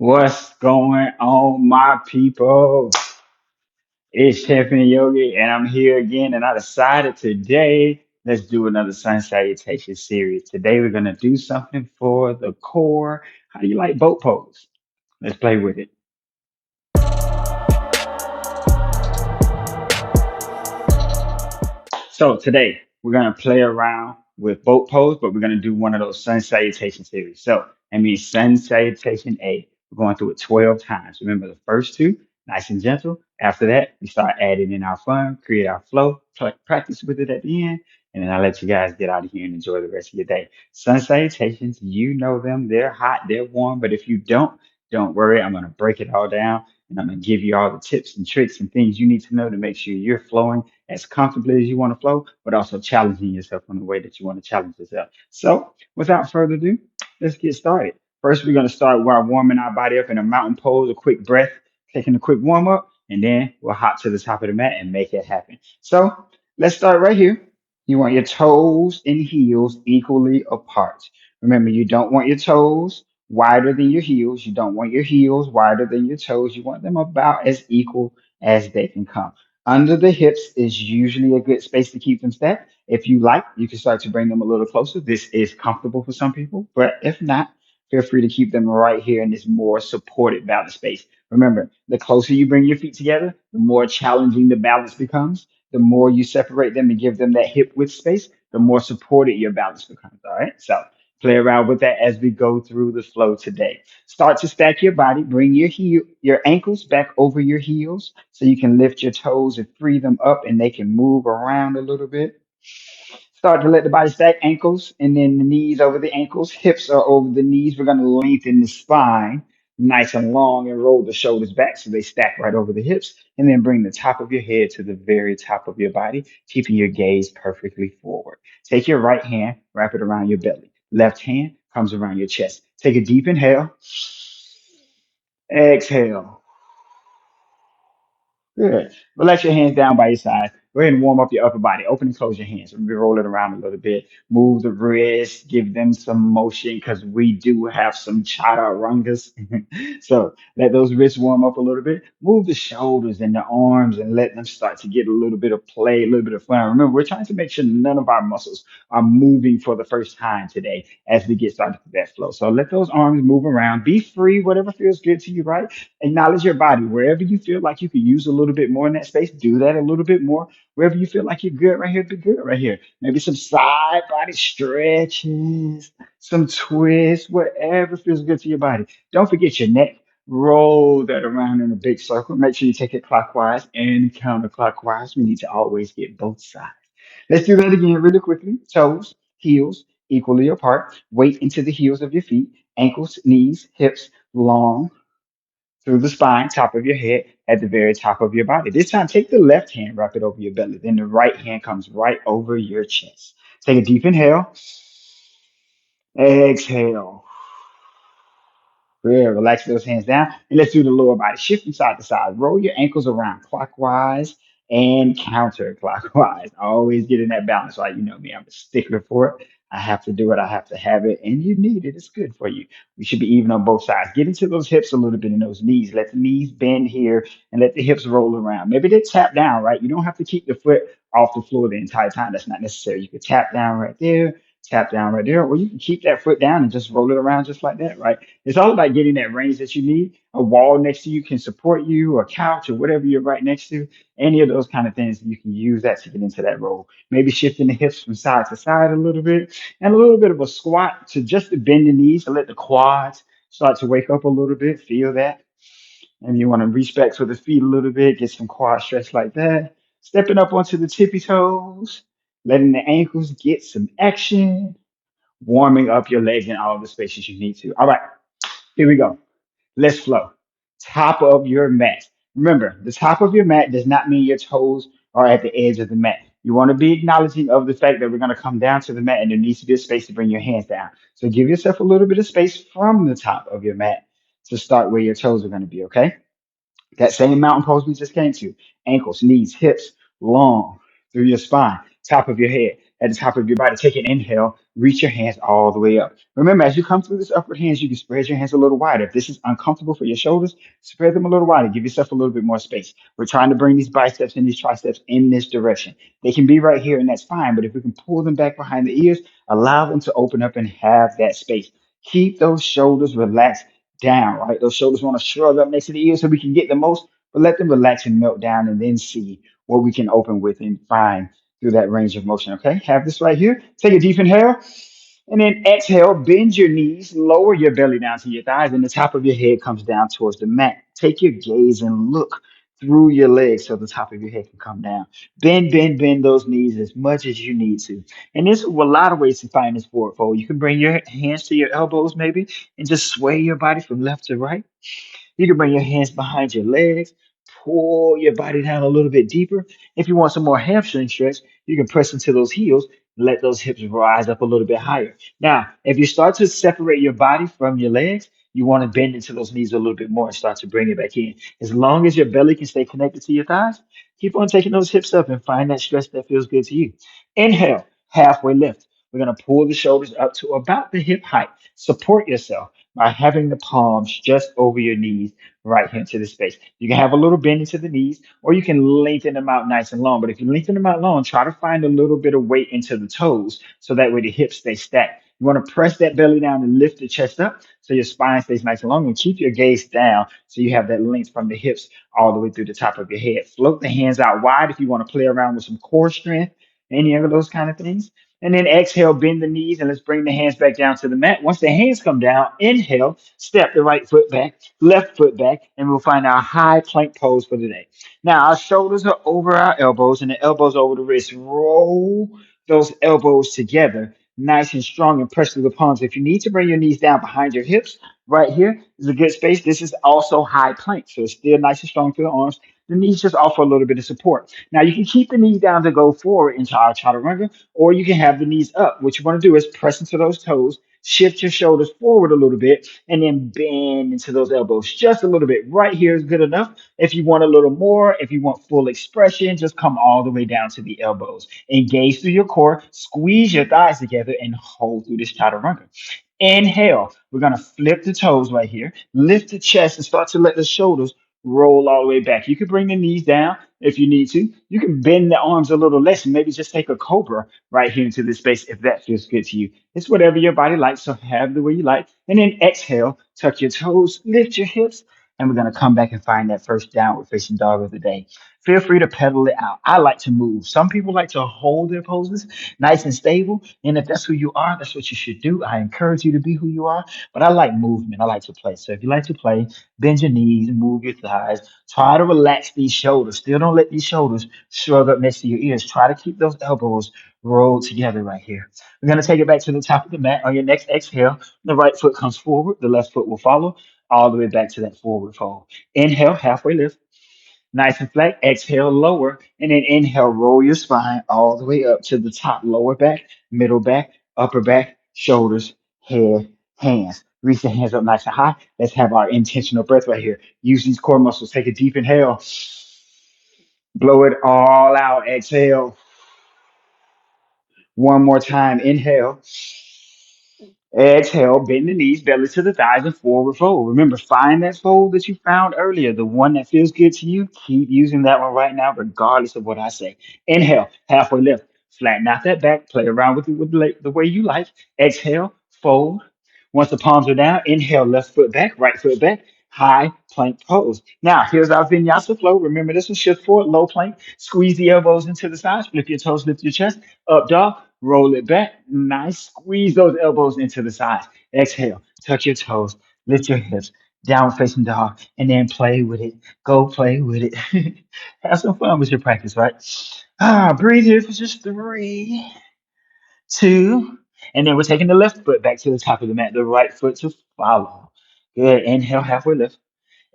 What's going on, my people? It's Champion Yogi, and I'm here again. And I decided today, let's do another Sun Salutation series. Today, we're going to do something for the core. How do you like boat pose? Let's play with it. So today we're gonna play around with boat pose, but we're gonna do one of those sun salutation series. So that means sun salutation A. We're going through it 12 times. Remember the first two, nice and gentle. After that, we start adding in our fun, create our flow, practice with it at the end, and then I'll let you guys get out of here and enjoy the rest of your day. Sun salutations, you know them. They're hot, they're warm, but if you don't worry. I'm gonna break it all down and I'm gonna give you all the tips and tricks and things you need to know to make sure you're flowing as comfortably as you want to flow, but also challenging yourself in the way that you want to challenge yourself. So, without further ado, let's get started. First, we're going to start while warming our body up in a mountain pose, a quick breath, taking a quick warm up, and then we'll hop to the top of the mat and make it happen. So, let's start right here. You want your toes and heels equally apart. Remember, you don't want your toes wider than your heels. You don't want your heels wider than your toes. You want them about as equal as they can come. Under the hips is usually a good space to keep them stacked. If you like, you can start to bring them a little closer. This is comfortable for some people, but if not, feel free to keep them right here in this more supported balance space. Remember, the closer you bring your feet together, the more challenging the balance becomes. The more you separate them and give them that hip width space, the more supported your balance becomes. All right. So play around with that as we go through the flow today. Start to stack your body. Bring your ankles back over your heels so you can lift your toes and free them up and they can move around a little bit. Start to let the body stack ankles and then the knees over the ankles, hips are over the knees. We're going to lengthen the spine nice and long and roll the shoulders back so they stack right over the hips. And then bring the top of your head to the very top of your body, keeping your gaze perfectly forward. Take your right hand, wrap it around your belly. Left hand comes around your chest. Take a deep inhale. Exhale. Good. Relax your hands down by your side. Go ahead and warm up your upper body. Open and close your hands. We'll roll it around a little bit. Move the wrists. Give them some motion because we do have some chaturangas. So let those wrists warm up a little bit. Move the shoulders and the arms and let them start to get a little bit of play, a little bit of fun. Remember, we're trying to make sure none of our muscles are moving for the first time today as we get started with that flow. So let those arms move around. Be free, whatever feels good to you, right? Acknowledge your body. Wherever you feel like you could use a little bit more in that space, do that a little bit more. Wherever you feel like you're good right here, be good right here. Maybe some side body stretches, some twists, whatever feels good to your body. Don't forget your neck. Roll that around in a big circle. Make sure you take it clockwise and counterclockwise. We need to always get both sides. Let's do that again really quickly. Toes, heels, equally apart. Weight into the heels of your feet. Ankles, knees, hips, long through the spine, top of your head, at the very top of your body. This time, take the left hand, wrap it over your belly. Then the right hand comes right over your chest. Take a deep inhale. Exhale. Good. Relax those hands down. And let's do the lower body. Shift from side to side. Roll your ankles around clockwise and counterclockwise. Always get in that balance, right? You know me, I'm a stickler for it. I have to do it. I have to have it. And you need it. It's good for you. We should be even on both sides. Get into those hips a little bit and those knees. Let the knees bend here and let the hips roll around. Maybe they tap down, right? You don't have to keep the foot off the floor the entire time. That's not necessary. You can tap down right there, tap down right there, or you can keep that foot down and just roll it around just like that, right? It's all about getting that range that you need. A wall next to you can support you, or a couch, or whatever you're right next to. Any of those kind of things, you can use that to get into that roll. Maybe shifting the hips from side to side a little bit, and a little bit of a squat to just to bend the knees to let the quads start to wake up a little bit. Feel that. And you want to reach back to the feet a little bit, get some quad stretch like that. Stepping up onto the tippy toes, letting the ankles get some action, warming up your legs in all of the spaces you need to. All right, here we go. Let's flow. Top of your mat. Remember, the top of your mat does not mean your toes are at the edge of the mat. You want to be acknowledging of the fact that we're going to come down to the mat and there needs to be a space to bring your hands down. So give yourself a little bit of space from the top of your mat to start where your toes are going to be, okay? That same mountain pose we just came to. Ankles, knees, hips, long through your spine, top of your head. at the top of your body. Take an inhale, reach your hands all the way up. Remember, as you come through this upward hands, you can spread your hands a little wider. If this is uncomfortable for your shoulders, spread them a little wider. Give yourself a little bit more space. We're trying to bring these biceps and these triceps in this direction. They can be right here, and that's fine. But if we can pull them back behind the ears, allow them to open up and have that space. Keep those shoulders relaxed down, right? Those shoulders want to shrug up next to the ears so we can get the most, but let them relax and melt down and then see what we can open with and find through that range of motion. Okay, have this right here. Take a deep inhale and then exhale. Bend your knees, lower your belly down to your thighs, and the top of your head comes down towards the mat. Take your gaze and look through your legs so the top of your head can come down. Bend those knees as much as you need to. And there's a lot of ways to find this forward fold. You can bring your hands to your elbows maybe and just sway your body from left to right. You can bring your hands behind your legs, pull your body down a little bit deeper. If you want some more hamstring stretch, you can press into those heels, let those hips rise up a little bit higher. Now, if you start to separate your body from your legs, you want to bend into those knees a little bit more and start to bring it back in. As long as your belly can stay connected to your thighs, keep on taking those hips up and find that stretch that feels good to you. Inhale, halfway lift. We're going to pull the shoulders up to about the hip height. Support yourself by having the palms just over your knees right here into the space. You can have a little bend into the knees, or you can lengthen them out nice and long. But if you lengthen them out long, try to find a little bit of weight into the toes so that way the hips stay stacked. You want to press that belly down and lift the chest up so your spine stays nice and long, and keep your gaze down so you have that length from the hips all the way through the top of your head. Float the hands out wide if you want to play around with some core strength, any of those kind of things. And then exhale, bend the knees, and let's bring the hands back down to the mat. Once the hands come down, inhale, step the right foot back, left foot back, and we'll find our high plank pose for today. Now, our shoulders are over our elbows, and the elbows over the wrists. Roll those elbows together, nice and strong, and press through the palms. If you need to bring your knees down behind your hips, right here is a good space. This is also high plank, so it's still nice and strong through the arms. The knees just offer a little bit of support. Now, you can keep the knees down to go forward into our chaturanga, or you can have the knees up. What you want to do is press into those toes, shift your shoulders forward a little bit, and then bend into those elbows just a little bit. Right here is good enough. If you want a little more, if you want full expression, just come all the way down to the elbows. Engage through your core, squeeze your thighs together, and hold through this chaturanga. Inhale. We're going to flip the toes right here, lift the chest, and start to let the shoulders roll all the way back. You can bring the knees down if you need to. You can bend the arms a little less and maybe just take a cobra right here into this space if that feels good to you. It's whatever your body likes, so have the way you like. And then exhale, tuck your toes, lift your hips, and we're going to come back and find that first downward facing dog of the day. Feel free to pedal it out. I like to move. Some people like to hold their poses nice and stable. And if that's who you are, that's what you should do. I encourage you to be who you are. But I like movement. I like to play. So if you like to play, bend your knees, move your thighs. Try to relax these shoulders. Still don't let these shoulders shrug up next to your ears. Try to keep those elbows rolled together right here. We're going to take it back to the top of the mat. On your next exhale, the right foot comes forward. The left foot will follow all the way back to that forward fold. Inhale, halfway lift. Nice and flat. Exhale, lower. And then inhale, roll your spine all the way up to the top. Lower back, middle back, upper back, shoulders, head, hands. Reach the hands up nice and high. Let's have our intentional breath right here. Use these core muscles. Take a deep inhale. Blow it all out. Exhale. One more time. Inhale. Exhale, bend the knees, belly to the thighs, and forward fold. Remember, find that fold that you found earlier, the one that feels good to you. Keep using that one right now, regardless of what I say. Inhale, halfway lift. Flatten out that back. Play around with it with the way you like. Exhale, fold. Once the palms are down, inhale, left foot back, right foot back. High plank pose. Now, here's our vinyasa flow. Remember, this one shift forward, low plank. Squeeze the elbows into the sides. Flip your toes, lift your chest. Up dog. Roll it back. Nice. Squeeze those elbows into the sides. Exhale. Touch your toes. Lift your hips. Down facing dog. And then play with it. Go play with it. Have some fun with your practice, right? Breathe here for just 3, 2. And then we're taking the left foot back to the top of the mat. The right foot to follow. Good. Inhale, halfway lift.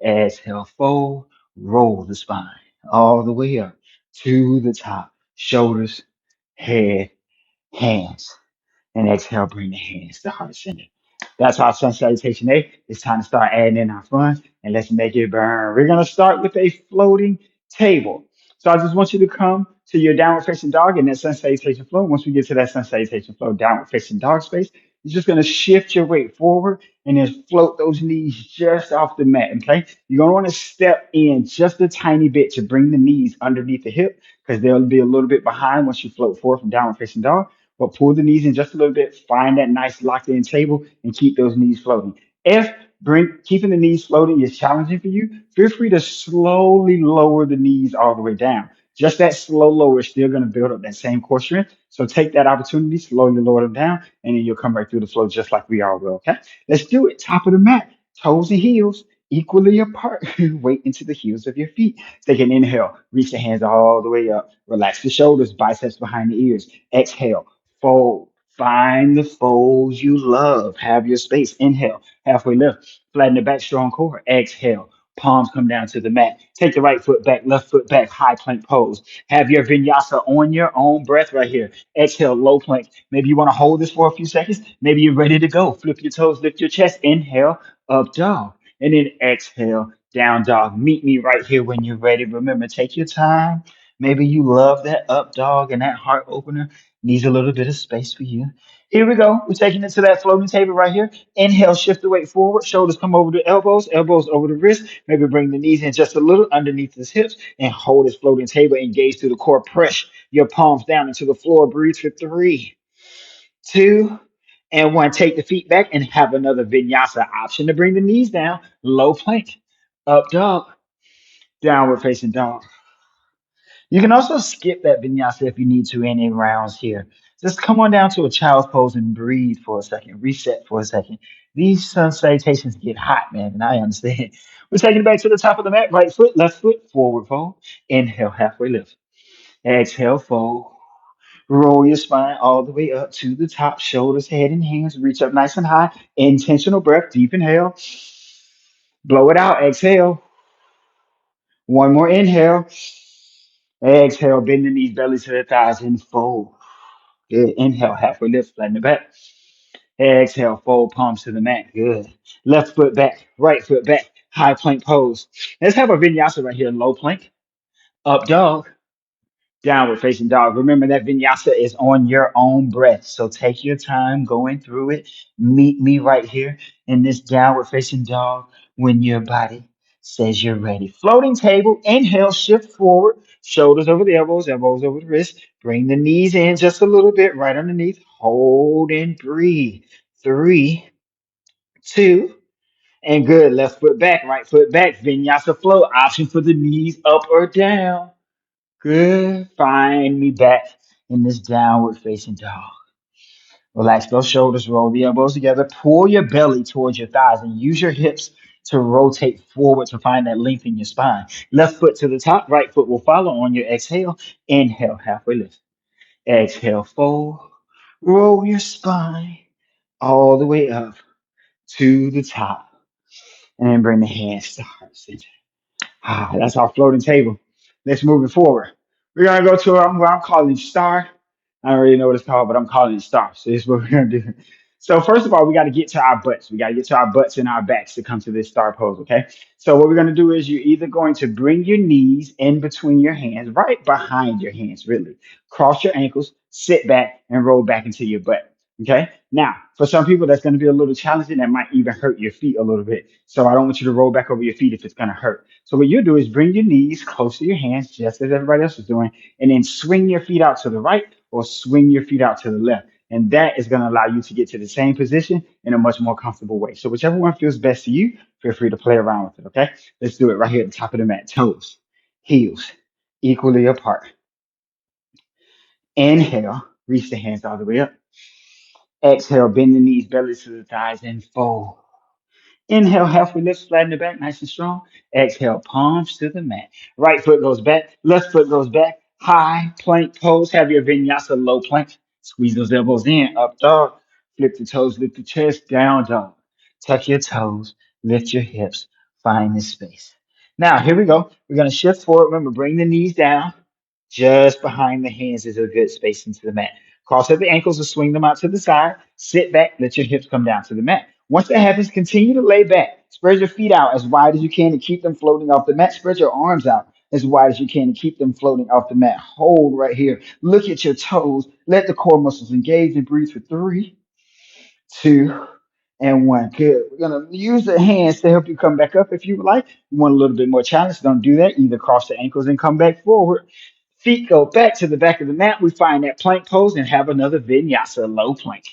Exhale, fold. Roll the spine all the way up to the top. Shoulders, head, hands. And exhale, bring the hands to heart center. That's our Sun Salutation A. It's time to start adding in our fun and let's make it burn. We're going to start with a floating table. So I just want you to come to your downward facing dog in that sun salutation flow. Once we get to that sun salutation flow, downward facing dog space, you're just going to shift your weight forward and then float those knees just off the mat. Okay. You're going to want to step in just a tiny bit to bring the knees underneath the hip because they'll be a little bit behind once you float forward from downward facing dog. But pull the knees in just a little bit, find that nice locked in table and keep those knees floating. If keeping the knees floating is challenging for you, feel free to slowly lower the knees all the way down. Just that slow lower is still going to build up that same core strength. So take that opportunity, slowly lower them down, and then you'll come right through the flow just like we all will. Okay, let's do it. Top of the mat, toes and heels equally apart. Weight into the heels of your feet. Take an inhale, reach the hands all the way up. Relax the shoulders, biceps behind the ears. Exhale, fold. Find the folds you love. Have your space. Inhale, halfway lift. Flatten the back, strong core. Exhale. Palms come down to the mat. Take the right foot back, left foot back, high plank pose. Have your vinyasa on your own breath right here. Exhale, low plank. Maybe you want to hold this for a few seconds. Maybe you're ready to go. Flip your toes, lift your chest. Inhale, up dog. And then exhale, down dog. Meet me right here when you're ready. Remember, take your time. Maybe you love that up dog and that heart opener needs a little bit of space for you. Here we go. We're taking it to that floating table right here. Inhale, shift the weight forward. Shoulders come over the elbows, elbows over the wrist. Maybe bring the knees in just a little underneath the hips and hold this floating table. Engage through the core. Press your palms down into the floor. Breathe for 3, 2, and 1. Take the feet back and have another vinyasa option to bring the knees down. Low plank, up dog, downward facing dog. You can also skip that vinyasa if you need to any rounds here. Just come on down to a child's pose and breathe for a second, reset for a second. These sun salutations get hot, man, and I understand. We're taking it back to the top of the mat. Right foot, left foot, forward fold. Inhale, halfway lift. Exhale, fold. Roll your spine all the way up to the top, shoulders, head, and hands. Reach up nice and high. Intentional breath, deep inhale. Blow it out, exhale. One more inhale. Exhale, bend the knees, belly to the thighs, and fold. Good. Inhale, halfway lift, flatten the back. Exhale, fold palms to the mat. Good. Left foot back, right foot back, high plank pose. Let's have a vinyasa right here, low plank, up dog, downward facing dog. Remember that vinyasa is on your own breath. So take your time going through it. Meet me right here in this downward facing dog when your body says you're ready. Floating table, inhale, shift forward, shoulders over the elbows, elbows over the wrist. Bring the knees in just a little bit right underneath. Hold and breathe. 3, 2, and good. Left foot back, right foot back. Vinyasa flow. Option for the knees up or down. Good. Find me back in this downward facing dog. Relax those shoulders, roll the elbows together, pull your belly towards your thighs, and use your hips to rotate forward to find that length in your spine. Left foot to the top, right foot will follow on your exhale. Inhale, halfway lift. Exhale, fold. Roll your spine all the way up to the top. And then bring the hands to heart center. That's our floating table. Let's move it forward. We're gonna go to what I'm calling star. I don't really know what it's called, but I'm calling it star. So this is what we're gonna do. So first of all, we got to get to our butts. We got to get to our butts and our backs to come to this star pose. Okay. So what we're gonna do is you're either going to bring your knees in between your hands, right behind your hands, really. Cross your ankles, sit back, and roll back into your butt. Okay. Now, for some people, that's going to be a little challenging. That might even hurt your feet a little bit. So I don't want you to roll back over your feet if it's going to hurt. So what you do is bring your knees close to your hands, just as everybody else is doing, and then swing your feet out to the right or swing your feet out to the left. And that is going to allow you to get to the same position in a much more comfortable way. So whichever one feels best to you, feel free to play around with it. Okay. Let's do it right here at the top of the mat. Toes, heels, equally apart. Inhale, reach the hands all the way up. Exhale, bend the knees, belly to the thighs, and fold. Inhale, halfway lift, flatten the back, nice and strong. Exhale, palms to the mat. Right foot goes back, left foot goes back. High plank pose. Have your vinyasa low plank. Squeeze those elbows in, up dog. Flip the toes, lift the chest, down dog. Tuck your toes, lift your hips, find this space. Now, here we go. We're going to shift forward. Remember, bring the knees down. Just behind the hands is a good space into the mat. Cross at the ankles or swing them out to the side. Sit back, let your hips come down to the mat. Once that happens, continue to lay back. Spread your feet out as wide as you can and keep them floating off the mat. Spread your arms out as wide as you can and keep them floating off the mat. Hold right here. Look at your toes. Let the core muscles engage and breathe for 3, 2, and 1. Good. We're going to use the hands to help you come back up if you would like. You want a little bit more challenge? Don't do that. Either cross the ankles and come back forward. Feet go back to the back of the mat. We find that plank pose and have another vinyasa, low plank,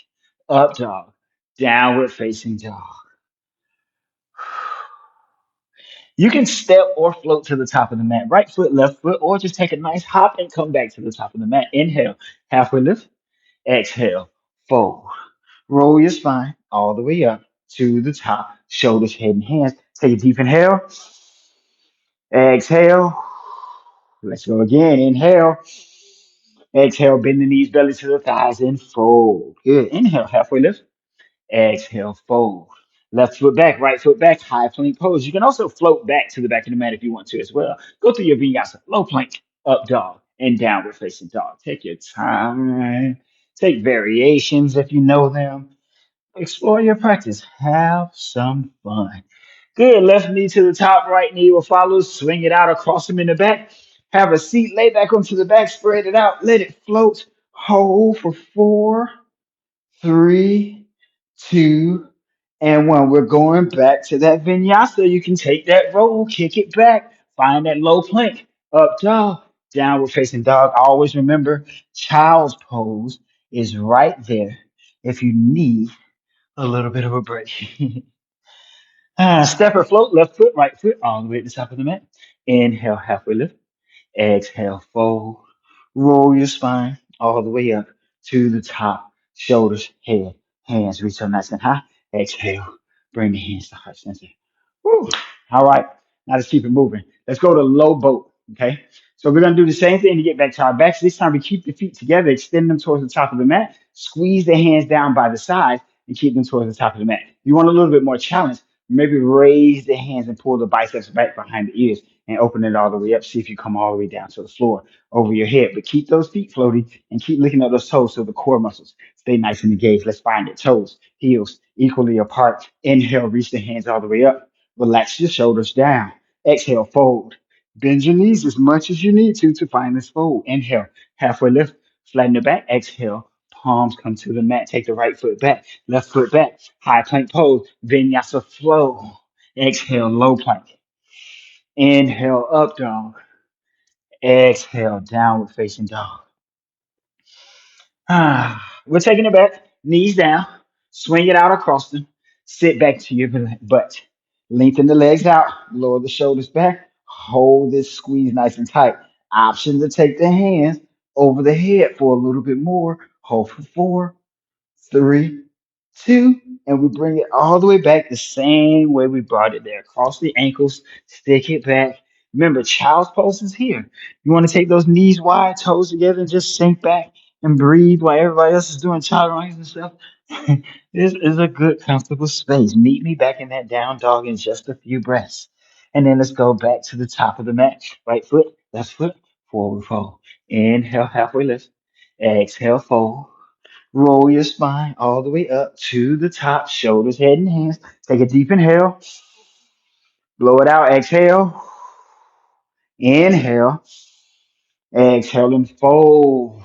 up dog, downward facing dog. You can step or float to the top of the mat, right foot, left foot, or just take a nice hop and come back to the top of the mat. Inhale, halfway lift. Exhale, fold. Roll your spine all the way up to the top, shoulders, head, and hands. Take a deep inhale. Exhale. Let's go again. Inhale. Exhale, bend the knees, belly to the thighs, and fold. Good. Inhale, halfway lift. Exhale, fold. Left foot back, right foot back, high plank pose. You can also float back to the back of the mat if you want to as well. Go through your vinyasa, low plank, up dog, and downward facing dog. Take your time. Take variations if you know them. Explore your practice. Have some fun. Good. Left knee to the top, right knee will follow. Swing it out across them in the back. Have a seat, lay back onto the back, spread it out, let it float. Hold for 4, 3, 2, and 1. We're going back to that vinyasa. You can take that roll, kick it back, find that low plank, up dog, downward facing dog. Always remember, child's pose is right there if you need a little bit of a break. Step or float, left foot, right foot, all the way at the top of the mat. Inhale, halfway lift. Exhale, fold. Roll your spine all the way up to the top. Shoulders, head, hands reach up nice and high. Exhale, bring the hands to heart center. Woo. All right, now let's keep it moving. Let's go to low boat. Okay, so we're gonna do the same thing to get back to our backs. This time we keep the feet together, extend them towards the top of the mat. Squeeze the hands down by the side and keep them towards the top of the mat. You want a little bit more challenge? Maybe raise the hands and pull the biceps back behind the ears and open it all the way up. See if you come all the way down to the floor over your head. But keep those feet floating and keep looking at those toes so the core muscles stay nice and engaged. Let's find it. Toes, heels equally apart. Inhale, reach the hands all the way up. Relax your shoulders down. Exhale, fold. Bend your knees as much as you need to find this fold. Inhale, halfway lift, flatten the back. Exhale, palms come to the mat. Take the right foot back, left foot back. High plank pose, vinyasa flow. Exhale, low plank. Inhale, up dog. Exhale, downward facing dog. We're taking it back, knees down, swing it out across them, sit back to your butt. Lengthen the legs out, lower the shoulders back, hold this squeeze nice and tight. Option to take the hands over the head for a little bit more. Hold for 4, 3, 2, and we bring it all the way back the same way we brought it there. Cross the ankles, stick it back. Remember, child's pose is here. You want to take those knees wide, toes together, and just sink back and breathe while everybody else is doing child runs and stuff. This is a good, comfortable space. Meet me back in that down dog in just a few breaths. And then let's go back to the top of the mat. Right foot, left foot, forward fold. Inhale, halfway lift. Exhale, fold. Roll your spine all the way up to the top, shoulders, head, and hands. Take a deep inhale. Blow it out. Exhale. Inhale. Exhale and fold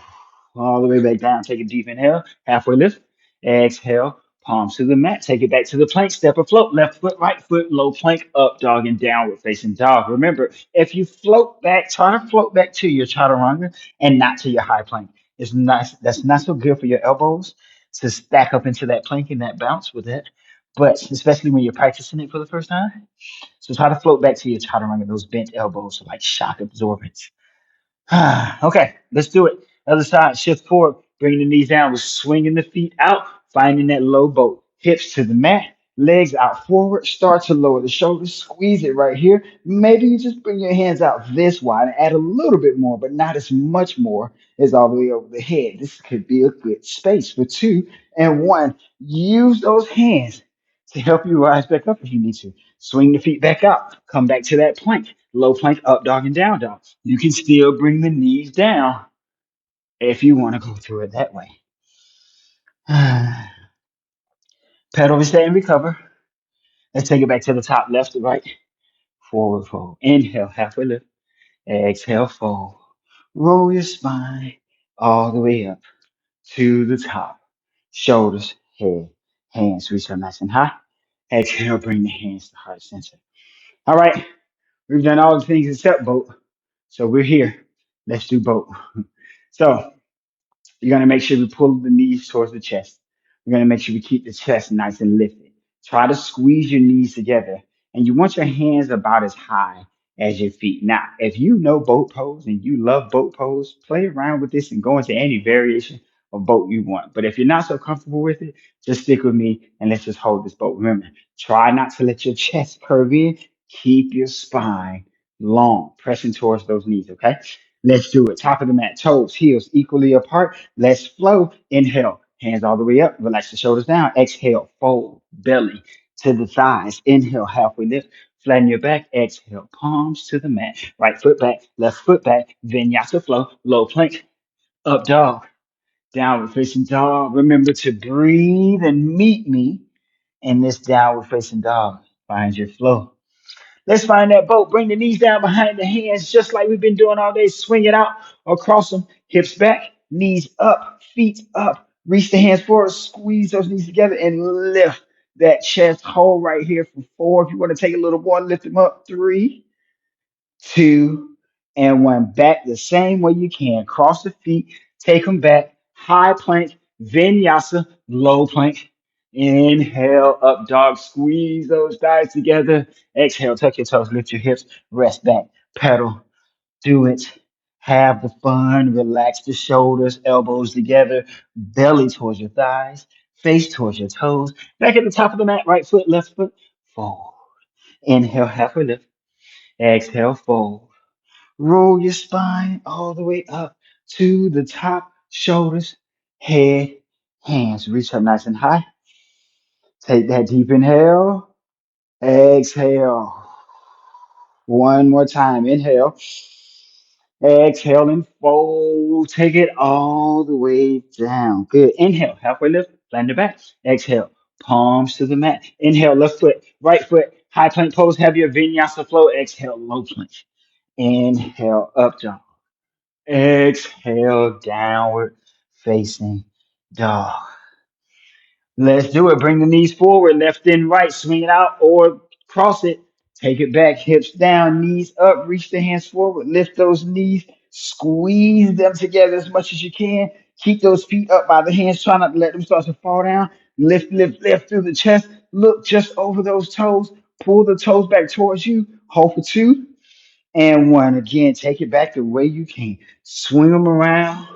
all the way back down. Take a deep inhale. Halfway lift. Exhale. Palms to the mat. Take it back to the plank. Step or float. Left foot, right foot, low plank, up dog, and downward facing dog. Remember, if you float back, try to float back to your chaturanga and not to your high plank. It's not that's not so good for your elbows to stack up into that plank and that bounce with it. But especially when you're practicing it for the first time. So try to float back to your chaturanga. Those bent elbows are like shock absorbents. Okay, let's do it. Other side, shift forward, bringing the knees down. We're swinging the feet out, finding that low boat. Hips to the mat, legs out forward. Start to lower the shoulders, squeeze it right here. Maybe you just bring your hands out this wide and add a little bit more, but not as much more as all the way over the head. This could be a good space for 2 and 1. Use those hands to help you rise back up if you need to. Swing the feet back out. Come back to that plank. Low plank, up dog, and down dog. You can still bring the knees down if you want to go through it that way. Pedal, stay and recover. Let's take it back to the top, left to right. Forward fold. Inhale, halfway lift. Exhale, fold. Roll your spine all the way up to the top. Shoulders, head, hands reach up nice and high. Exhale, bring the hands to heart center. All right, we've done all the things except boat. So we're here. Let's do boat. So you're going to make sure we pull the knees towards the chest. We're going to make sure we keep the chest nice and lifted. Try to squeeze your knees together. And you want your hands about as high as your feet. Now, if you know boat pose and you love boat pose, play around with this and go into any variation of boat you want. But if you're not so comfortable with it, just stick with me and let's just hold this boat. Remember, try not to let your chest curve in. Keep your spine long, pressing towards those knees, okay? Let's do it. Top of the mat, toes, heels equally apart. Let's flow. Inhale, hands all the way up. Relax the shoulders down. Exhale, fold belly to the thighs. Inhale, halfway lift. Flatten your back. Exhale, palms to the mat. Right foot back, left foot back. Vinyasa flow. Low plank, up dog, downward facing dog. Remember to breathe and meet me in this downward facing dog. Find your flow. Let's find that boat. Bring the knees down behind the hands, just like we've been doing all day. Swing it out across them. Hips back, knees up, feet up. Reach the hands forward, squeeze those knees together, and lift that chest. Hold right here for 4. If you want to take a little more, lift them up. 3, 2, and 1. Back the same way you can. Cross the feet, take them back. High plank, vinyasa, low plank. Inhale, up dog, squeeze those thighs together. Exhale, tuck your toes, lift your hips, rest back, pedal, do it. Have the fun, relax the shoulders, elbows together, belly towards your thighs, face towards your toes. Back at the top of the mat, right foot, left foot, fold. Inhale, halfway lift. Exhale, fold. Roll your spine all the way up to the top, shoulders, head, hands. Reach up nice and high. Take that deep inhale. Exhale. One more time. Inhale. Exhale and fold. Take it all the way down. Good. Inhale. Halfway lift. Land the back. Exhale. Palms to the mat. Inhale. Left foot. Right foot. High plank pose. Have your vinyasa flow. Exhale. Low plank. Inhale. Up dog. Exhale, downward facing dog. Let's do it. Bring the knees forward, left and right. Swing it out or cross it. Take it back, hips down, knees up. Reach the hands forward. Lift those knees. Squeeze them together as much as you can. Keep those feet up by the hands. Try not to let them start to fall down. Lift, lift, lift through the chest. Look just over those toes. Pull the toes back towards you. Hold for 2 and 1. Again, take it back the way you can. Swing them around.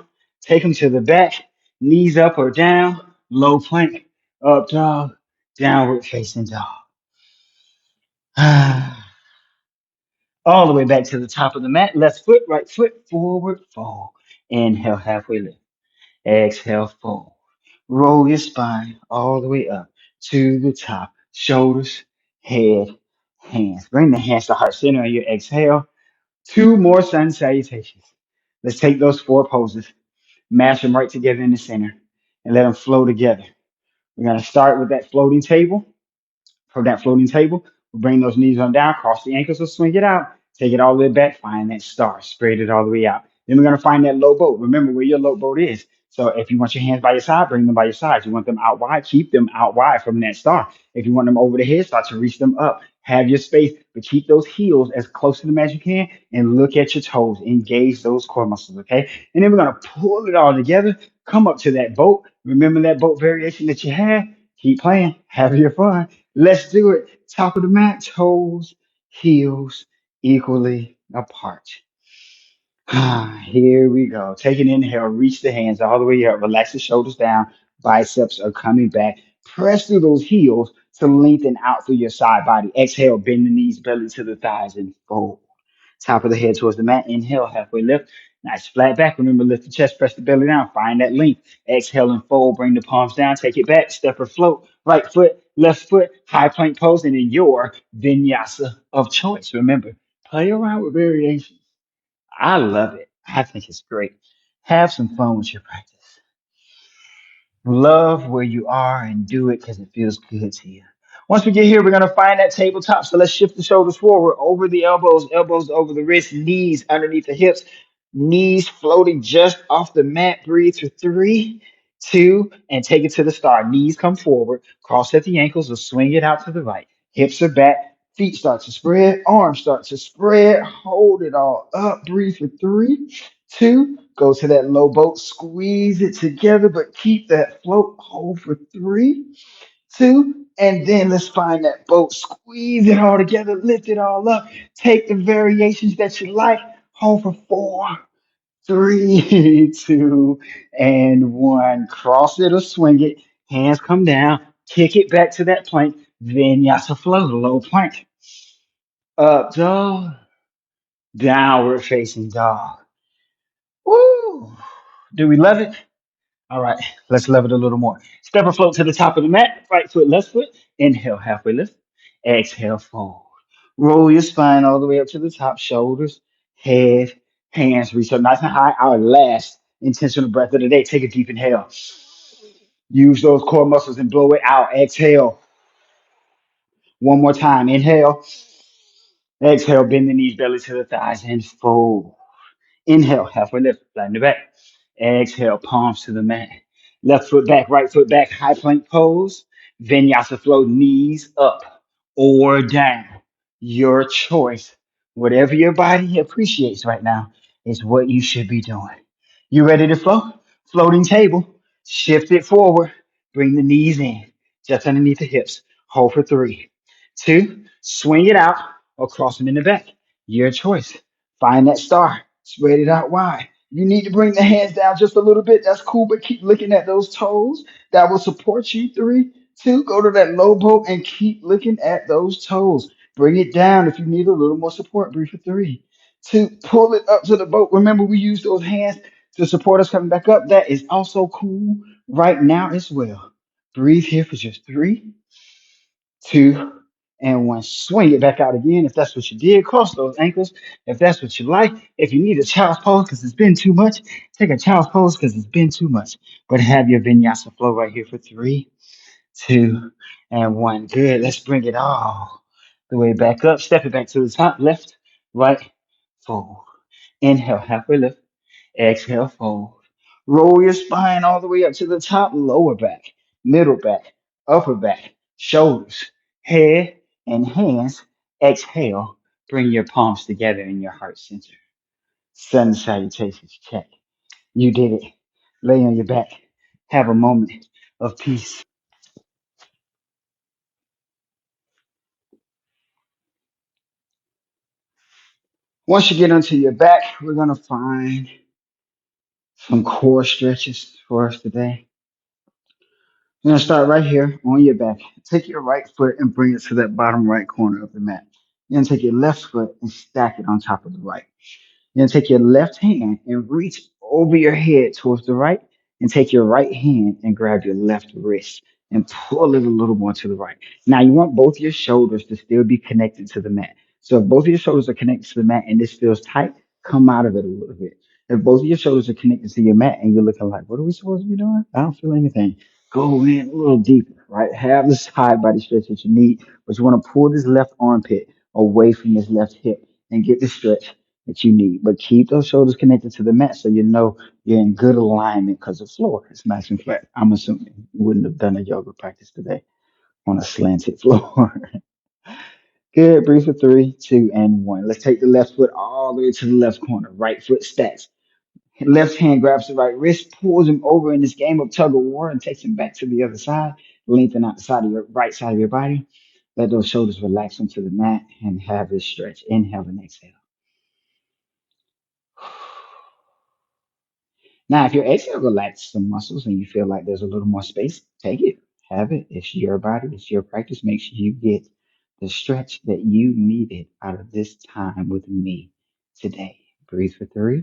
Take them to the back. Knees up or down. Low plank. Up dog. Downward facing dog. All the way back to the top of the mat. Left foot, right foot, forward, fold. Inhale, halfway lift. Exhale, fold. Roll your spine all the way up to the top. Shoulders, head, hands. Bring the hands to heart center on your exhale. 2 more sun salutations. Let's take those 4 poses, mash them right together in the center, and let them flow together. We're going to start with that floating table. From that floating table, we bring those knees on down, cross the ankles, or swing it out. Take it all the way back, find that star, spread it all the way out. Then we're going to find that low boat. Remember where your low boat is. So if you want your hands by your side, bring them by your sides. You want them out wide, keep them out wide from that star. If you want them over the head, start to reach them up. Have your space, but keep those heels as close to them as you can and look at your toes. Engage those core muscles, okay? And then we're going to pull it all together, come up to that boat. Remember that boat variation that you had? Keep playing, have your fun. Let's do it. Top of the mat, toes, heels equally apart. Here we go. Take an inhale, reach the hands all the way up, relax the shoulders down, biceps are coming back. Press through those heels to lengthen out through your side body. Exhale, bend the knees, belly to the thighs, and fold. Top of the head towards the mat. Inhale, halfway lift. Nice flat back. Remember, lift the chest, press the belly down. Find that length. Exhale and fold. Bring the palms down. Take it back. Step or float. Right foot, left foot, high plank pose, and in your vinyasa of choice. Remember, play around with variations. I love it. I think it's great. Have some fun with your practice. Love where you are and do it because it feels good to you. Once we get here, we're going to find that tabletop. So let's shift the shoulders forward, over the elbows, elbows over the wrists, knees underneath the hips, knees floating just off the mat. Breathe for 3, 2, and take it to the start. Knees come forward, cross at the ankles or swing it out to the right. Hips are back, feet start to spread, arms start to spread. Hold it all up. Breathe for 3, 2. Go to that low boat, squeeze it together, but keep that float. Hold for 3, 2, and then let's find that boat. Squeeze it all together, lift it all up. Take the variations that you like. Hold for 4, 3, 2, and 1. Cross it or swing it. Hands come down. Kick it back to that plank. Vinyasa flow, low plank. Up dog. Downward facing dog. Woo! Do we love it? All right, let's love it a little more. Step or float to the top of the mat. Right foot, left foot. Inhale, halfway lift. Exhale, fold. Roll your spine all the way up to the top. Shoulders, head, hands reach up nice and high. Our last intentional breath of the day. Take a deep inhale. Use those core muscles and blow it out. Exhale. One more time. Inhale. Exhale. Bend the knees, belly to the thighs, and fold. Inhale, halfway lift, flatten the back. Exhale, palms to the mat. Left foot back, high plank pose. Vinyasa flow, knees up or down. Your choice. Whatever your body appreciates right now is what you should be doing. You ready to float? Floating table. Shift it forward. Bring the knees in, just underneath the hips. Hold for 3, 2. Swing it out or cross them in the back. Your choice. Find that star. Spread it out wide. You need to bring the hands down just a little bit. That's cool, but keep looking at those toes. That will support you. 3, 2. Go to that low boat and keep looking at those toes. Bring it down if you need a little more support. Breathe for 3, 2. Pull it up to the boat. Remember, we use those hands to support us coming back up. That is also cool right now as well. Breathe here for just 3, 2, and 1. Swing it back out again if that's what you did. Cross those ankles if that's what you like. If you need a child's pose because it's been too much, take a child's pose because it's been too much. But have your vinyasa flow right here for 3, 2, and 1. Good. Let's bring it all the way back up. Step it back to the top. Left, right, forward. Inhale, halfway lift. Exhale, fold. Roll your spine all the way up to the top, lower back, middle back, upper back, shoulders, head, and hands. Exhale, bring your palms together in your heart center. Sun salutations, check. You did it. Lay on your back. Have a moment of peace. Once you get onto your back, we're going to find some core stretches for us today. You're gonna start right here on your back. Take your right foot and bring it to that bottom right corner of the mat. Then take your left foot and stack it on top of the right. Then take your left hand and reach over your head towards the right, and take your right hand and grab your left wrist and pull it a little more to the right. Now you want both your shoulders to still be connected to the mat. So if both of your shoulders are connected to the mat and this feels tight, come out of it a little bit. If both of your shoulders are connected to your mat and you're looking like, what are we supposed to be doing? I don't feel anything. Go in a little deeper, right? Have the side body stretch that you need, but you want to pull this left armpit away from this left hip and get the stretch that you need. But keep those shoulders connected to the mat so you know you're in good alignment because the floor is nice and flat. I'm assuming you wouldn't have done a yoga practice today on a slanted floor. Good. Breathe for 3, 2, and 1. Let's take the left foot all the way to the left corner. Right foot stacks. Left hand grabs the right wrist, pulls him over in this game of tug of war, and takes him back to the other side. Lengthen out the side of your right side of your body. Let those shoulders relax onto the mat and have this stretch. Inhale and exhale. Now, if your exhale relaxes some muscles and you feel like there's a little more space, take it. Have it. It's your body. It's your practice. Make sure you get the stretch that you needed out of this time with me today. Breathe for 3,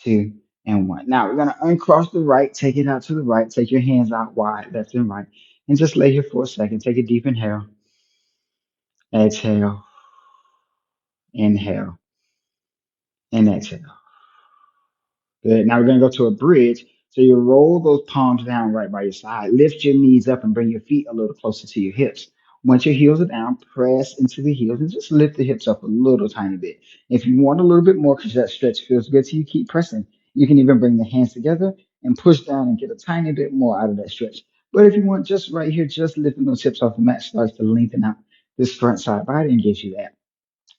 2, and 1. Now, we're going to uncross the right, take it out to the right, take your hands out wide, left and right, and just lay here for a second. Take a deep inhale, exhale, inhale, and exhale. Good. Now we're going to go to a bridge. So you roll those palms down right by your side. Lift your knees up and bring your feet a little closer to your hips. Once your heels are down, press into the heels and just lift the hips up a little tiny bit. If you want a little bit more because that stretch feels good to you, keep pressing. You can even bring the hands together and push down and get a tiny bit more out of that stretch. But if you want just right here, just lifting those hips off the mat starts to lengthen out this front side body and gives you that.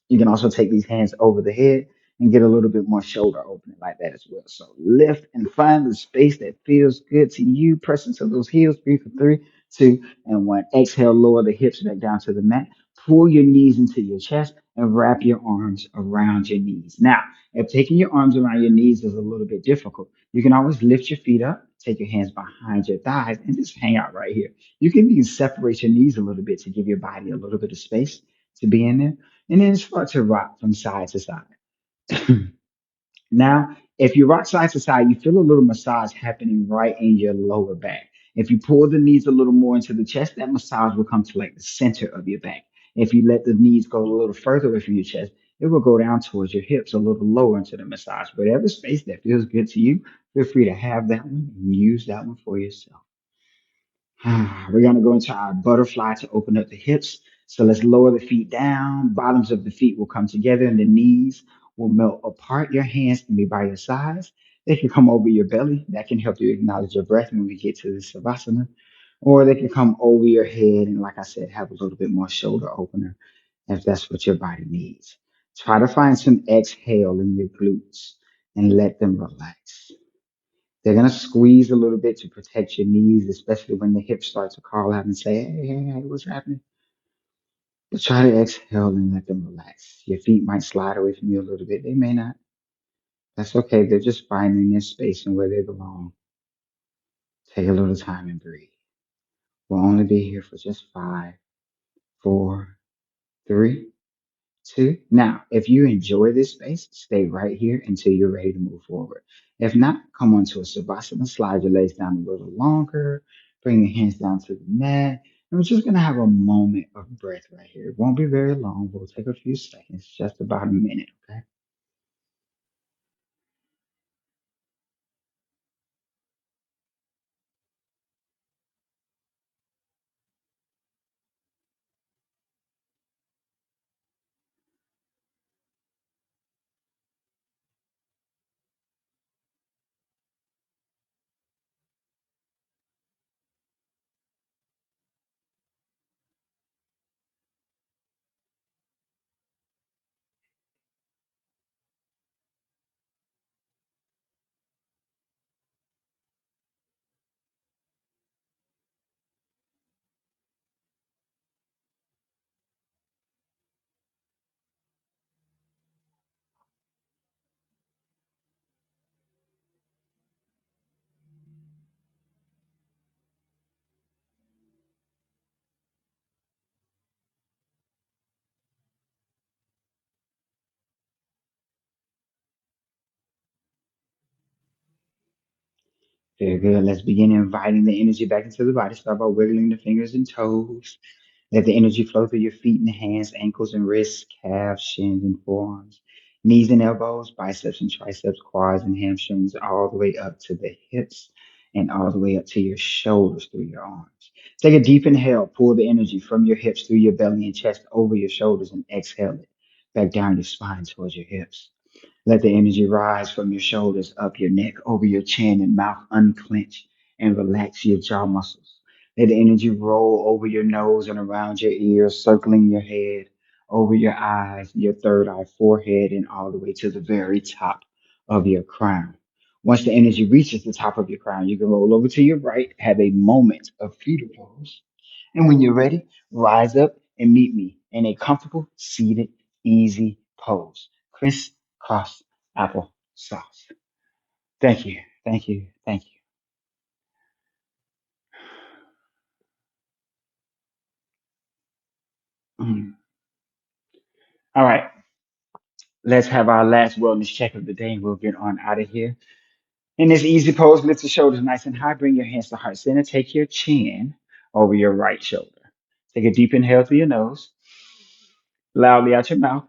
You can also take these hands over the head and get a little bit more shoulder opening like that as well. So lift and find the space that feels good to you. Press into those heels. Breathe for three, two, and one. Exhale, lower the hips back down to the mat. Pull your knees into your chest and wrap your arms around your knees. Now, if taking your arms around your knees is a little bit difficult, you can always lift your feet up, take your hands behind your thighs, and just hang out right here. You can even separate your knees a little bit to give your body a little bit of space to be in there and then start to rock from side to side. Now, if you rock side to side, you feel a little massage happening right in your lower back. If you pull the knees a little more into the chest, that massage will come to like the center of your back. If you let the knees go a little further away from your chest, it will go down towards your hips a little lower into the massage. Whatever space that feels good to you, feel free to have that one and use that one for yourself. We're going to go into our butterfly to open up the hips. So let's lower the feet down. Bottoms of the feet will come together and the knees will melt apart. Your hands can be by your sides. They can come over your belly. That can help you acknowledge your breath when we get to the Savasana. Or they can come over your head and, like I said, have a little bit more shoulder opener if that's what your body needs. Try to find some exhale in your glutes and let them relax. They're going to squeeze a little bit to protect your knees, especially when the hips start to call out and say, hey, hey, hey, what's happening? But try to exhale and let them relax. Your feet might slide away from you a little bit. They may not. That's okay. They're just finding their space and where they belong. Take a little time and breathe. We'll only be here for just 5, 4, 3, two. Now, if you enjoy this space, stay right here until you're ready to move forward. If not, come onto a Savasana, slide your legs down a little longer, bring your hands down to the mat. And we're just going to have a moment of breath right here. It won't be very long. We'll take a few seconds, just about a minute, okay? Very good. Let's begin inviting the energy back into the body. Start by wiggling the fingers and toes. Let the energy flow through your feet and hands, ankles and wrists, calves, shins and forearms, knees and elbows, biceps and triceps, quads and hamstrings, all the way up to the hips and all the way up to your shoulders through your arms. Take a deep inhale. Pull the energy from your hips through your belly and chest over your shoulders and exhale it back down your spine towards your hips. Let the energy rise from your shoulders, up your neck, over your chin and mouth. Unclench and relax your jaw muscles. Let the energy roll over your nose and around your ears, circling your head, over your eyes, your third eye, forehead, and all the way to the very top of your crown. Once the energy reaches the top of your crown, you can roll over to your right, have a moment of fetal pose. And when you're ready, rise up and meet me in a comfortable, seated, easy pose. Crisscross apple sauce. Thank you. Thank you. Thank you. All right. Let's have our last wellness check of the day and we'll get on out of here. In this easy pose, lift the shoulders nice and high. Bring your hands to heart center. Take your chin over your right shoulder. Take a deep inhale through your nose, loudly out your mouth,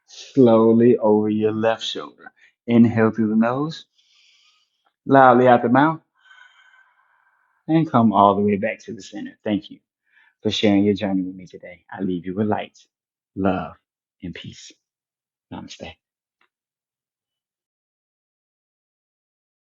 slowly over your left shoulder. Inhale through the nose, loudly out the mouth, and come all the way back to the center. Thank you. for sharing your journey with me today. I leave you with light, love, and peace. Namaste.